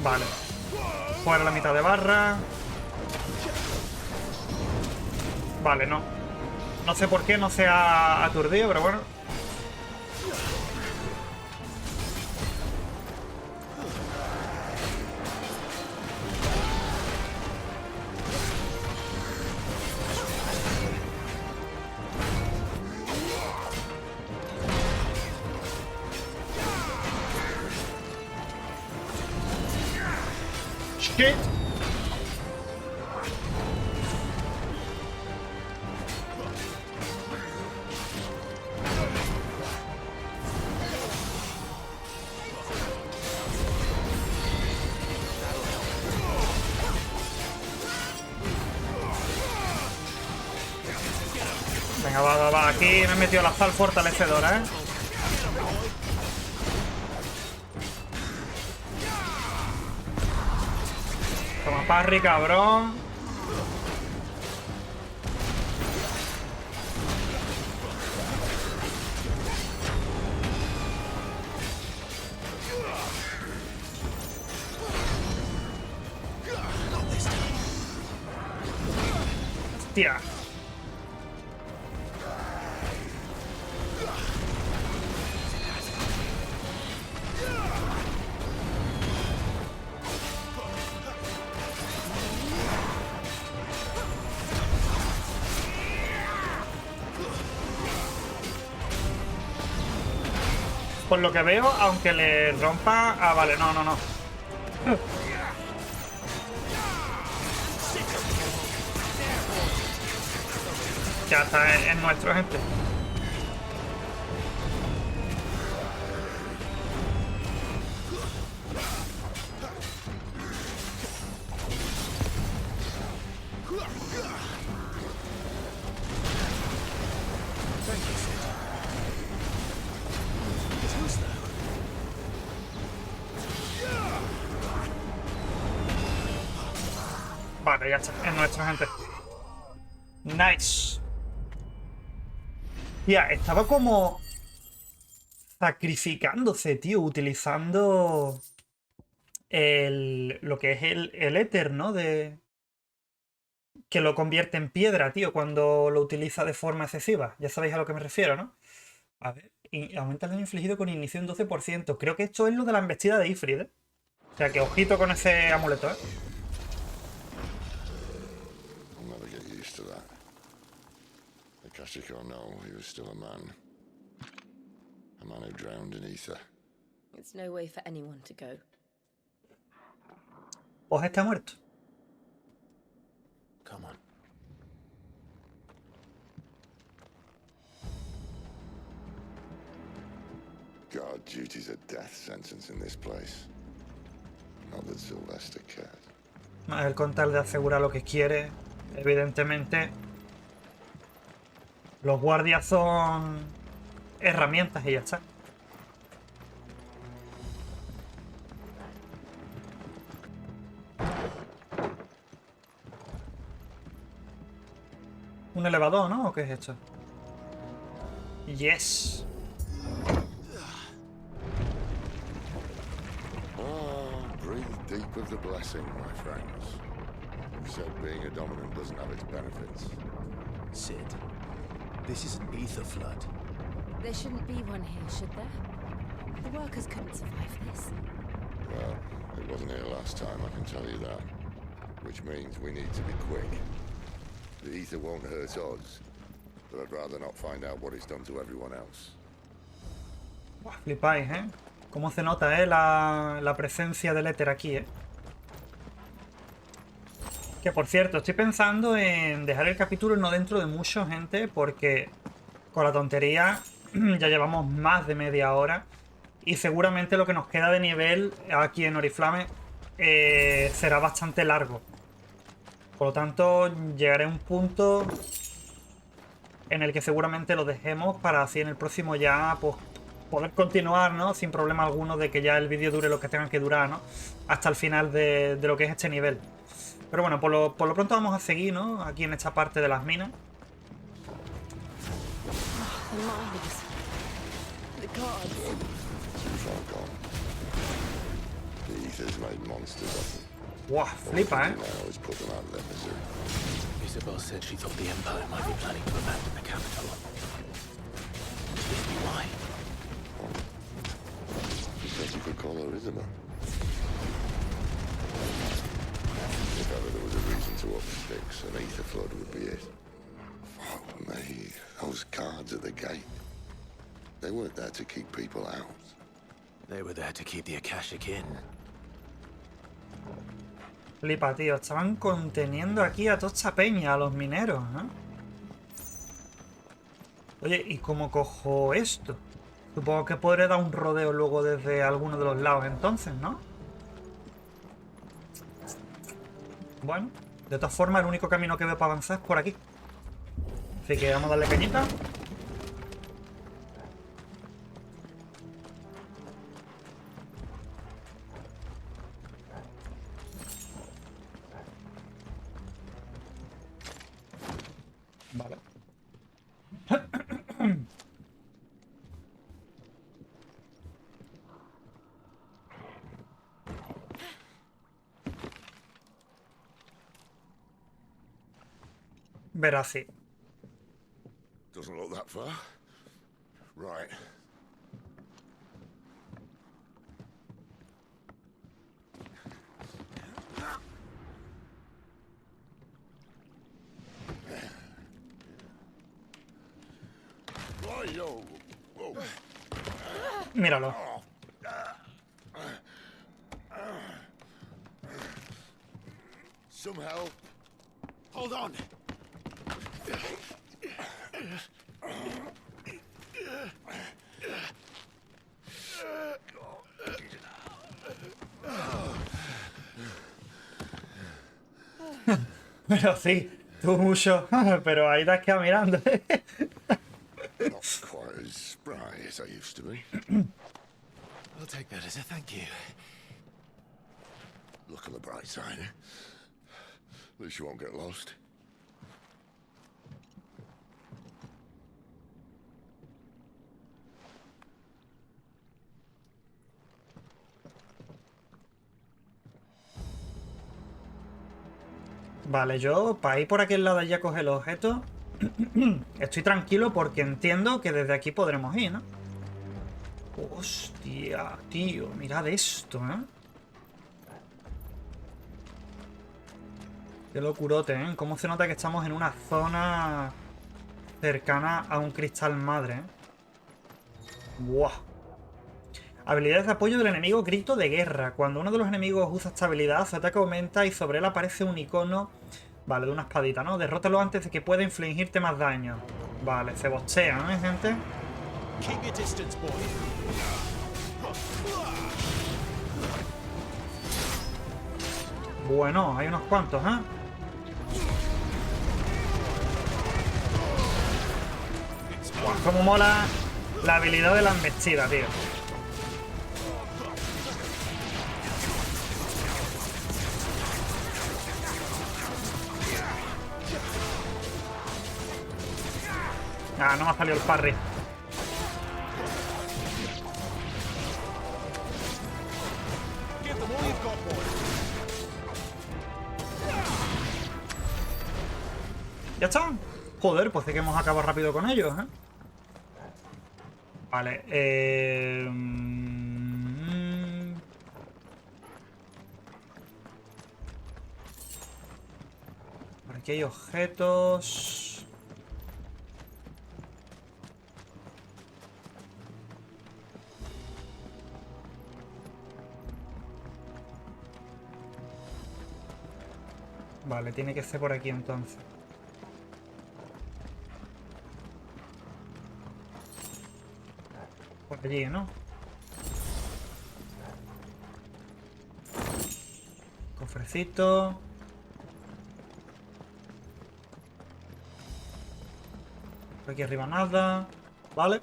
Vale. Fuera la mitad de barra. Vale, no. No sé por qué no se ha aturdido, pero bueno. Shit. Venga, va. Aquí me he metido la sal fortalecedora, ¿eh? Toma parry, cabrón. Hostia. Por lo que veo, aunque le rompa... Ah, vale, no. Ya está, es nuestro, gente. Vale, ya está, es nuestro, gente. Nice. Tía, estaba como sacrificándose, tío, utilizando lo que es el éter, ¿no? Que lo convierte en piedra, tío, cuando lo utiliza de forma excesiva. Ya sabéis a lo que me refiero, ¿no? A ver, aumenta el daño infligido con inicio un 12%. Creo que esto es lo de la embestida de Ifrit, ¿eh? O sea, que ojito con ese amuleto, ¿eh? I'll never get used to that. Akashic or no, he was still a man. A man who drowned in ether. It's no way for anyone to go. Pues está muerto. Come on. Guard duty's a death sentence in this place. Not that Sylvester cared. Más el con tal de asegurar lo que quiere. Evidentemente, los guardias son herramientas y ya está. Un elevador, ¿no? ¿O qué es esto? Yes. Breathe deep of the blessing, my friends. Who said being a dominant doesn't have its benefits? Sid, this is an ether flood. There shouldn't be one here, should there? The workers couldn't survive this. Well, it wasn't here last time, I can tell you that. Which means we need to be quick. The ether won't hurt us, but I'd rather not find out what it's done to everyone else. Buah, flipáis, ¿eh? Cómo se nota, ¿eh? La presencia del éter aquí, ¿eh? Que por cierto, estoy pensando en dejar el capítulo no dentro de mucho, gente, porque con la tontería ya llevamos más de media hora y seguramente lo que nos queda de nivel aquí en Oriflame será bastante largo. Por lo tanto, llegaré a un punto en el que seguramente lo dejemos para así en el próximo ya pues, poder continuar, ¿no? Sin problema alguno de que ya el vídeo dure lo que tenga que durar, ¿no? Hasta el final de lo que es este nivel. Pero bueno, por lo pronto vamos a seguir, ¿no? Aquí en esta parte de las minas. The miners. The gods. Too far gone. The ether's made monsters of them. Wow, flipa, ¿eh? Now has put them out of their misery. Isabel said she thought the Empire might be planning to abandon the capital. Could this be why? You said you could call her Isabel. If ever there was a reason to up sticks, an ether flood would be it. Fuck me, those guards at the gate. They weren't there to keep people out. They were there to keep the Akashic in. Flipa, tío. Estaban conteniendo aquí a toda esta peña, a los mineros, ¿eh? Oye, ¿y cómo cojo esto? Supongo que podré dar un rodeo luego desde alguno de los lados entonces, ¿no? Bueno, de todas formas, el único camino que veo para avanzar es por aquí. Así que vamos a darle cañita. Vale. Verás, sí. Doesn't look that far. Right. Yo. Whoa. Míralo. Some help. Hold on. Pero sí, tú mucho. Pero ahí te has quedado mirando. Not quite as spry as I used to be. I'll take that as a thank you. Look on the bright side, eh? At least you won't get lost. Vale, yo para ir por aquel lado allá a coger los objetos estoy tranquilo porque entiendo que desde aquí podremos ir, ¿no? Hostia, tío, mirad esto, ¿eh? Qué locurote, ¿eh? Cómo se nota que estamos en una zona cercana a un cristal madre, ¿eh? ¡Buah! Habilidades de apoyo del enemigo, grito de guerra. Cuando uno de los enemigos usa esta habilidad, su ataque aumenta y sobre él aparece un icono, vale, de una espadita, ¿no? Derrótalo antes de que pueda infligirte más daño. Vale, se bostean, ¿eh, gente? Keep your distance, boy. Bueno, hay unos cuantos, ¿eh? Buah, cómo mola la habilidad de la embestida, tío. Ah, no me ha salido el parry. ¿Ya está? Joder, pues sí que hemos acabado rápido con ellos, ¿eh? Vale, por aquí hay objetos. Vale, tiene que ser por aquí entonces. Por allí, ¿no? Cofrecito. Por aquí arriba nada. Vale.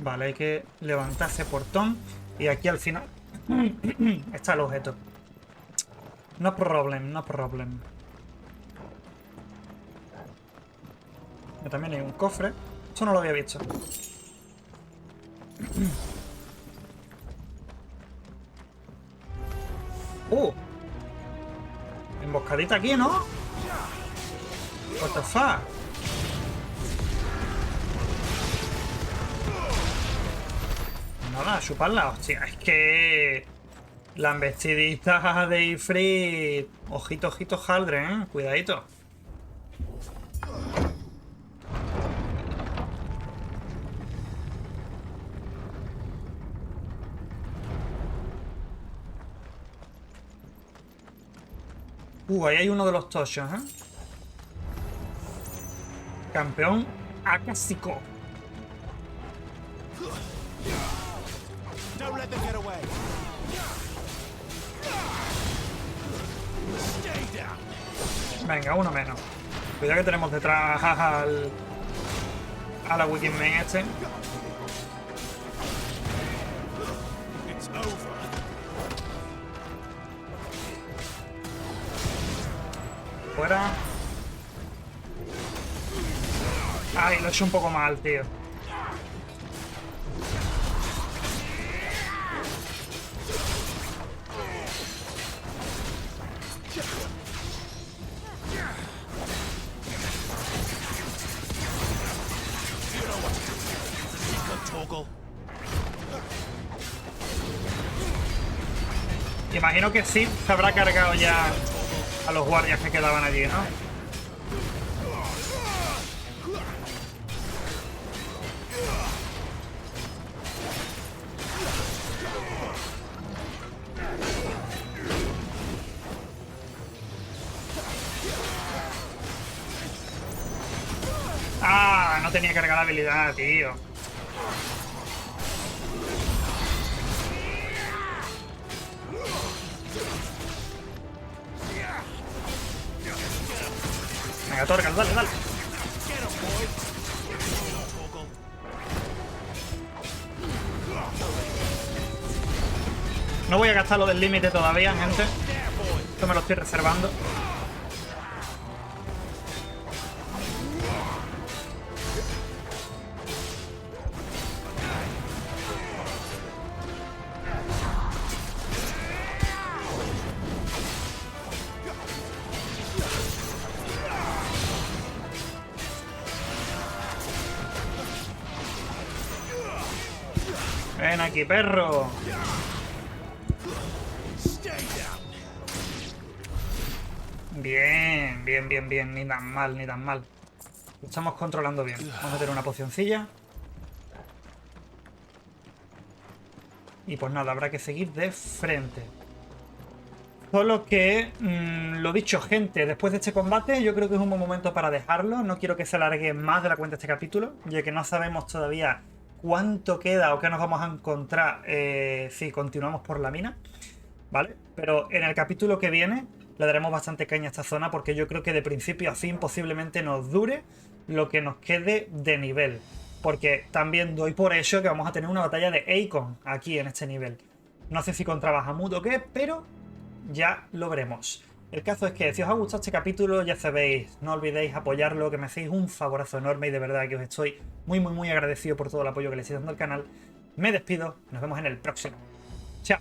Vale, hay que levantar ese portón. Y aquí al final está el objeto. No problem, no problem. También hay un cofre. Eso no lo había visto. Emboscadita aquí, ¿no? What the fuck? Nada, chuparla. Hostia, es que... La embestidita de Ifrit... Ojito, ojito, Haldren, ¿eh? Cuidadito. Ahí hay uno de los tochos, ¿eh? Campeón acásico. Venga, uno menos. Cuidado que tenemos detrás a la Wikingman este. Fuera. Ay, lo he hecho un poco mal, tío. Imagino que sí, se habrá cargado ya a los guardias que quedaban allí, ¿no? Ah, no tenía cargada la habilidad, tío. Venga, Torgal, dale, dale. No voy a gastar lo del límite todavía, gente. Esto me lo estoy reservando. Ven aquí, perro. Bien, bien, bien, bien. Ni tan mal, ni tan mal. Lo estamos controlando bien. Vamos a tener una pocioncilla. Y pues nada, habrá que seguir de frente. Solo que, lo dicho, gente, después de este combate yo creo que es un buen momento para dejarlo. No quiero que se alargue más de la cuenta este capítulo, ya que no sabemos todavía cuánto queda o qué nos vamos a encontrar si continuamos por la mina, ¿vale? Pero en el capítulo que viene le daremos bastante caña a esta zona porque yo creo que de principio a fin posiblemente nos dure lo que nos quede de nivel. Porque también doy por hecho que vamos a tener una batalla de Akon aquí en este nivel. No sé si contra Bahamut o qué, pero ya lo veremos. El caso es que si os ha gustado este capítulo, ya sabéis, no olvidéis apoyarlo, que me hacéis un favorazo enorme y de verdad que os estoy muy, muy, muy agradecido por todo el apoyo que le estáis dando al canal. Me despido, nos vemos en el próximo. Chao.